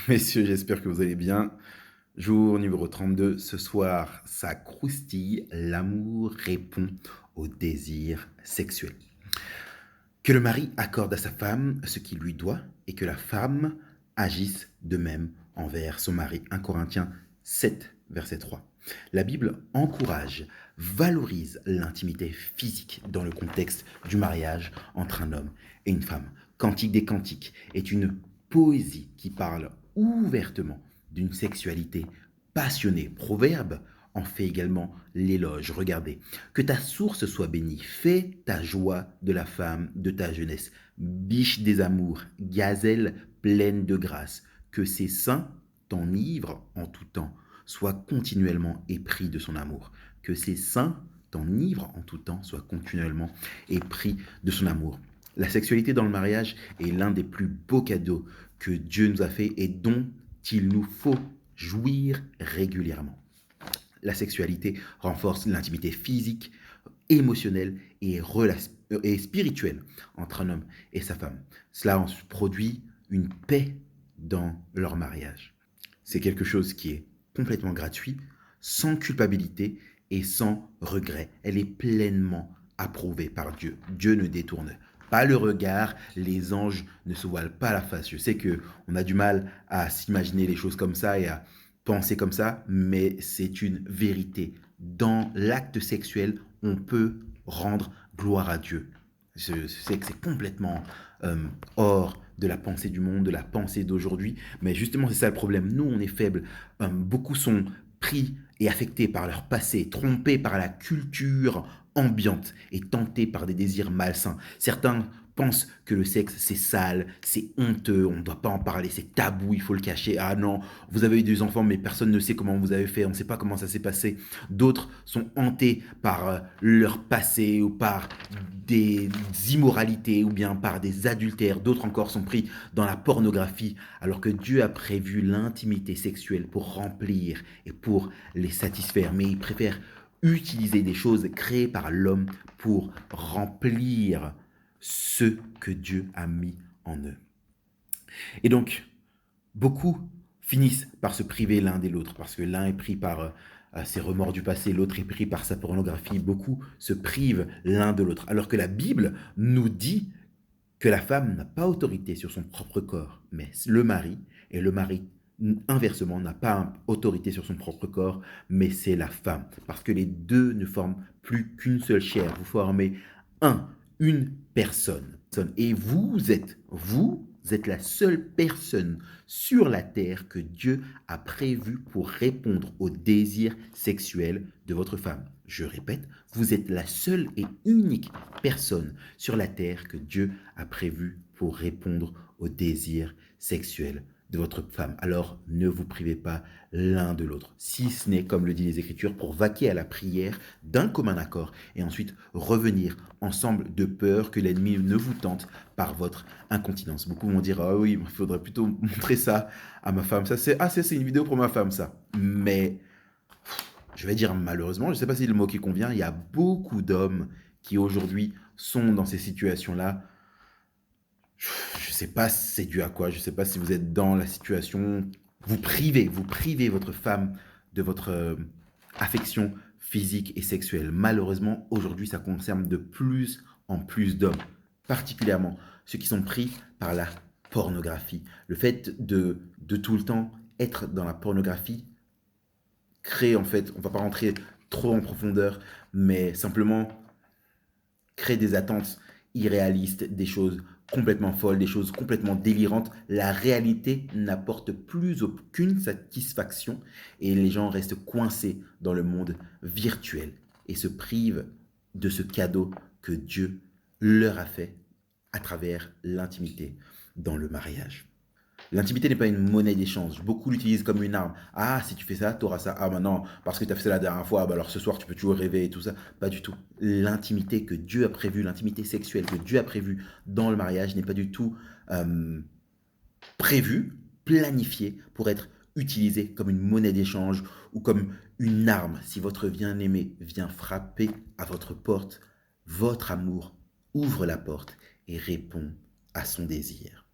Messieurs, j'espère que vous allez bien. Jour numéro 32. Ce soir, ça croustille. L'amour répond au désir sexuel. Que le mari accorde à sa femme ce qu'il lui doit et que la femme agisse de même envers son mari. 1 Corinthiens 7, verset 3. La Bible encourage, valorise l'intimité physique dans le contexte du mariage entre un homme et une femme. Cantique des Cantiques est une poésie qui parle ouvertement d'une sexualité passionnée. Proverbe en fait également l'éloge. Regardez, que ta source soit bénie, fais ta joie de la femme de ta jeunesse, biche des amours, gazelle pleine de grâce, que ses seins t'enivrent en tout temps, sois continuellement épris de son amour, que ses seins t'enivrent en tout temps, sois continuellement épris de son amour. La sexualité dans le mariage est l'un des plus beaux cadeaux que Dieu nous a fait et dont il nous faut jouir régulièrement. La sexualité renforce l'intimité physique, émotionnelle et spirituelle entre un homme et sa femme. Cela produit une paix dans leur mariage. C'est quelque chose qui est complètement gratuit, sans culpabilité et sans regret. Elle est pleinement approuvée par Dieu. Dieu ne détourne pas le regard, les anges ne se voilent pas la face. Je sais que on a du mal à s'imaginer les choses comme ça et à penser comme ça, mais c'est une vérité. Dans l'acte sexuel, on peut rendre gloire à Dieu. Je sais que c'est complètement hors de la pensée du monde, de la pensée d'aujourd'hui, mais justement c'est ça le problème. Nous, on est faibles. Beaucoup sont pris et affectés par leur passé, trompés par la culture ambiante et tentés par des désirs malsains. Certains pensent que le sexe c'est sale, c'est honteux, on ne doit pas en parler, c'est tabou, il faut le cacher. Ah non, vous avez eu des enfants mais personne ne sait comment vous avez fait, on ne sait pas comment ça s'est passé. D'autres sont hantés par leur passé ou par des immoralités ou bien par des adultères. D'autres encore sont pris dans la pornographie alors que Dieu a prévu l'intimité sexuelle pour remplir et pour les satisfaire. Mais il préfère utiliser des choses créées par l'homme pour remplir ce que Dieu a mis en eux. Et donc, beaucoup finissent par se priver l'un de l'autre parce que l'un est pris par ses remords du passé, l'autre est pris par sa pornographie. Beaucoup se privent l'un de l'autre. Alors que la Bible nous dit que la femme n'a pas autorité sur son propre corps, mais le mari, et le mari, inversement, n'a pas autorité sur son propre corps, mais c'est la femme. Parce que les deux ne forment plus qu'une seule chair. Vous formez une personne. Et vous êtes la seule personne sur la terre que Dieu a prévue pour répondre aux désirs sexuels de votre femme. Je répète, vous êtes la seule et unique personne sur la terre que Dieu a prévue pour répondre aux désirs sexuels de votre femme. Alors ne vous privez pas l'un de l'autre, si ce n'est, comme le dit les Écritures, pour vaquer à la prière d'un commun accord et ensuite revenir ensemble de peur que l'ennemi ne vous tente par votre incontinence. Beaucoup vont dire, ah oui, il faudrait plutôt montrer ça à ma femme. Ça, c'est une vidéo pour ma femme, ça. Mais je vais dire malheureusement, je ne sais pas si le mot qui convient, il y a beaucoup d'hommes qui aujourd'hui sont dans ces situations-là. Je ne sais pas si c'est dû à quoi, je ne sais pas si vous êtes dans la situation, vous privez votre femme de votre affection physique et sexuelle. Malheureusement, aujourd'hui, ça concerne de plus en plus d'hommes, particulièrement ceux qui sont pris par la pornographie. Le fait de tout le temps être dans la pornographie crée, en fait, on ne va pas rentrer trop en profondeur, mais simplement crée des attentes irréalistes, des choses complètement folles, des choses complètement délirantes. La réalité n'apporte plus aucune satisfaction et les gens restent coincés dans le monde virtuel et se privent de ce cadeau que Dieu leur a fait à travers l'intimité dans le mariage. L'intimité n'est pas une monnaie d'échange. Beaucoup l'utilisent comme une arme. Ah, si tu fais ça, tu auras ça. Ah, maintenant, parce que tu as fait ça la dernière fois, bah alors ce soir, tu peux toujours rêver et tout ça. Pas du tout. L'intimité que Dieu a prévue, l'intimité sexuelle que Dieu a prévue dans le mariage n'est pas du tout euh, prévue, planifiée pour être utilisée comme une monnaie d'échange ou comme une arme. Si votre bien-aimé vient frapper à votre porte, votre amour ouvre la porte et répond à son désir.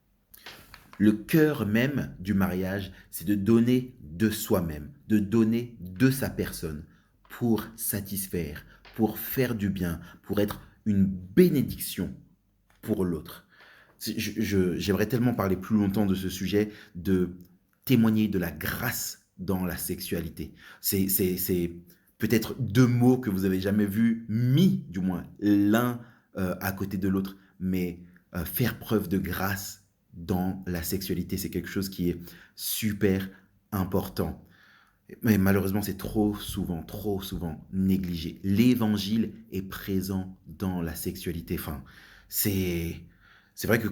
Le cœur même du mariage, c'est de donner de soi-même, de donner de sa personne pour satisfaire, pour faire du bien, pour être une bénédiction pour l'autre. J'aimerais tellement parler plus longtemps de ce sujet, de témoigner de la grâce dans la sexualité. C'est peut-être deux mots que vous avez jamais vus, mis du moins, l'un à côté de l'autre, mais faire preuve de grâce dans la sexualité, c'est quelque chose qui est super important. Mais malheureusement, c'est trop souvent négligé. L'évangile est présent dans la sexualité. Enfin, c'est, c'est vrai que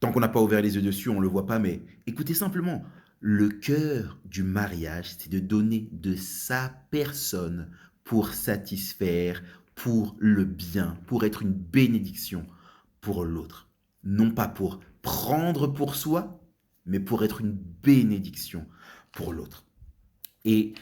tant qu'on n'a pas ouvert les yeux dessus, on ne le voit pas, mais écoutez simplement. Le cœur du mariage, c'est de donner de sa personne pour satisfaire, pour le bien, pour être une bénédiction pour l'autre. Non pas pour prendre pour soi, mais pour être une bénédiction pour l'autre. Et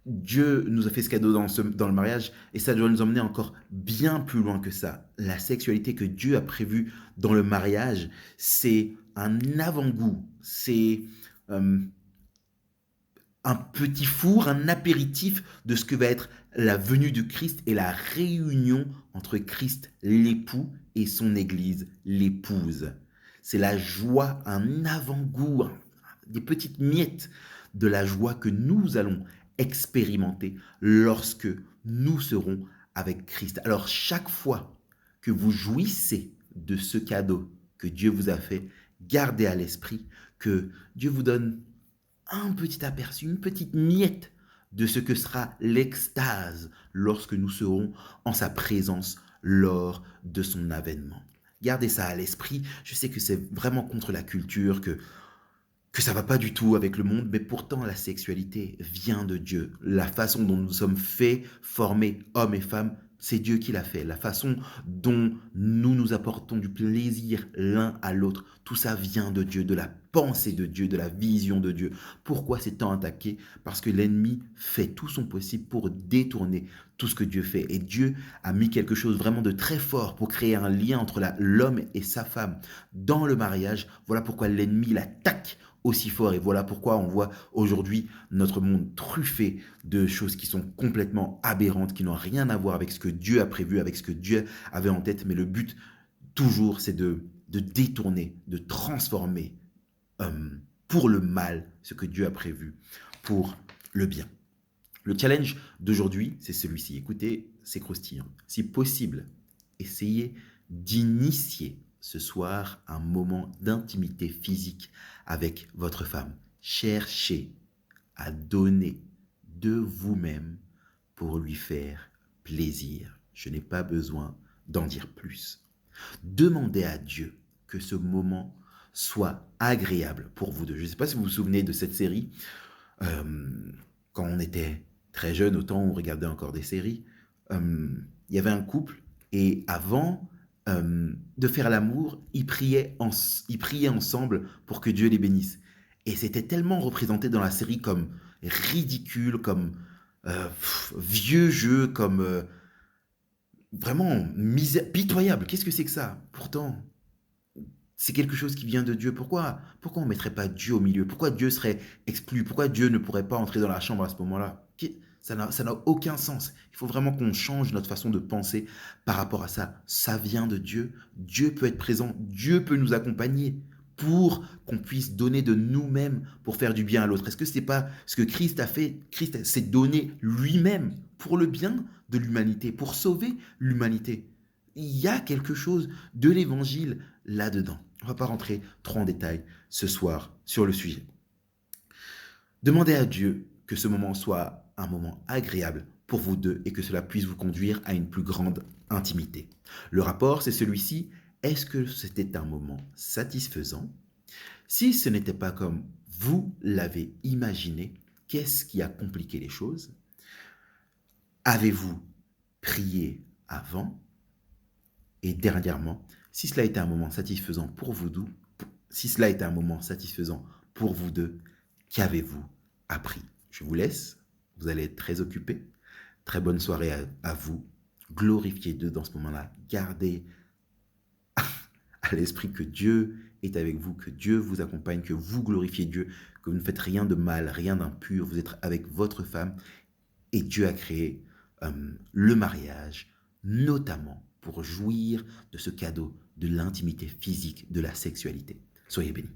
Dieu nous a fait ce cadeau dans le mariage, et ça doit nous emmener encore bien plus loin que ça. La sexualité que Dieu a prévue dans le mariage, c'est un avant-goût, c'est euh, un petit four, un apéritif de ce que va être la venue du Christ et la réunion entre Christ l'époux et son Église l'épouse. C'est la joie, un avant-goût, des petites miettes de la joie que nous allons expérimenter lorsque nous serons avec Christ. Alors chaque fois que vous jouissez de ce cadeau que Dieu vous a fait, gardez à l'esprit que Dieu vous donne un petit aperçu, une petite miette de ce que sera l'extase lorsque nous serons en sa présence lors de son avènement. Gardez ça à l'esprit. Je sais que c'est vraiment contre la culture, que ça va pas du tout avec le monde, mais pourtant la sexualité vient de Dieu. La façon dont nous sommes faits, formés, hommes et femmes, c'est Dieu qui l'a fait. La façon dont nous nous apportons du plaisir l'un à l'autre, tout ça vient de Dieu, de la pensée de Dieu, de la vision de Dieu. Pourquoi c'est tant attaqué? Parce que l'ennemi fait tout son possible pour détourner tout ce que Dieu fait. Et Dieu a mis quelque chose vraiment de très fort pour créer un lien entre l'homme et sa femme dans le mariage. Voilà pourquoi l'ennemi l'attaque aussi fort. Et voilà pourquoi on voit aujourd'hui notre monde truffé de choses qui sont complètement aberrantes, qui n'ont rien à voir avec ce que Dieu a prévu, avec ce que Dieu avait en tête. Mais le but, toujours, c'est de détourner, de transformer pour le mal ce que Dieu a prévu pour le bien. Le challenge d'aujourd'hui, c'est celui-ci. Écoutez, c'est croustillant. Si possible, essayez d'initier ce soir un moment d'intimité physique avec votre femme. Cherchez à donner de vous-même pour lui faire plaisir. Je n'ai pas besoin d'en dire plus. Demandez à Dieu que ce moment soit agréable pour vous deux. Je ne sais pas si vous vous souvenez de cette série. Euh, Quand on était très jeune, autant on regardait encore des séries, il y avait un couple et avant de faire l'amour, ils priaient ensemble pour que Dieu les bénisse. Et c'était tellement représenté dans la série comme ridicule, comme vieux jeu, comme vraiment pitoyable. Qu'est-ce que c'est que ça? Pourtant, c'est quelque chose qui vient de Dieu. Pourquoi on ne mettrait pas Dieu au milieu? Pourquoi Dieu serait exclu? Pourquoi Dieu ne pourrait pas entrer dans la chambre à ce moment-là? Ça n'a aucun sens. Il faut vraiment qu'on change notre façon de penser par rapport à ça. Ça vient de Dieu. Dieu peut être présent. Dieu peut nous accompagner pour qu'on puisse donner de nous-mêmes pour faire du bien à l'autre. Est-ce que ce n'est pas ce que Christ a fait? Christ s'est donné lui-même pour le bien de l'humanité, pour sauver l'humanité. Il y a quelque chose de l'évangile là-dedans. On ne va pas rentrer trop en détail ce soir sur le sujet. Demandez à Dieu que ce moment soit un moment agréable pour vous deux et que cela puisse vous conduire à une plus grande intimité. Le rapport, c'est celui-ci. Est-ce que c'était un moment satisfaisant? Si ce n'était pas comme vous l'avez imaginé, qu'est-ce qui a compliqué les choses? Avez-vous prié avant? Et dernièrement, si cela était un moment satisfaisant pour vous deux, si cela était un moment satisfaisant pour vous deux, qu'avez-vous appris? Je vous laisse, vous allez être très occupés. Très bonne soirée à vous. Glorifiez Dieu dans ce moment-là. Gardez à l'esprit que Dieu est avec vous, que Dieu vous accompagne, que vous glorifiez Dieu, que vous ne faites rien de mal, rien d'impur, vous êtes avec votre femme et Dieu a créé le mariage, notamment pour jouir de ce cadeau de l'intimité physique, de la sexualité. Soyez bénis.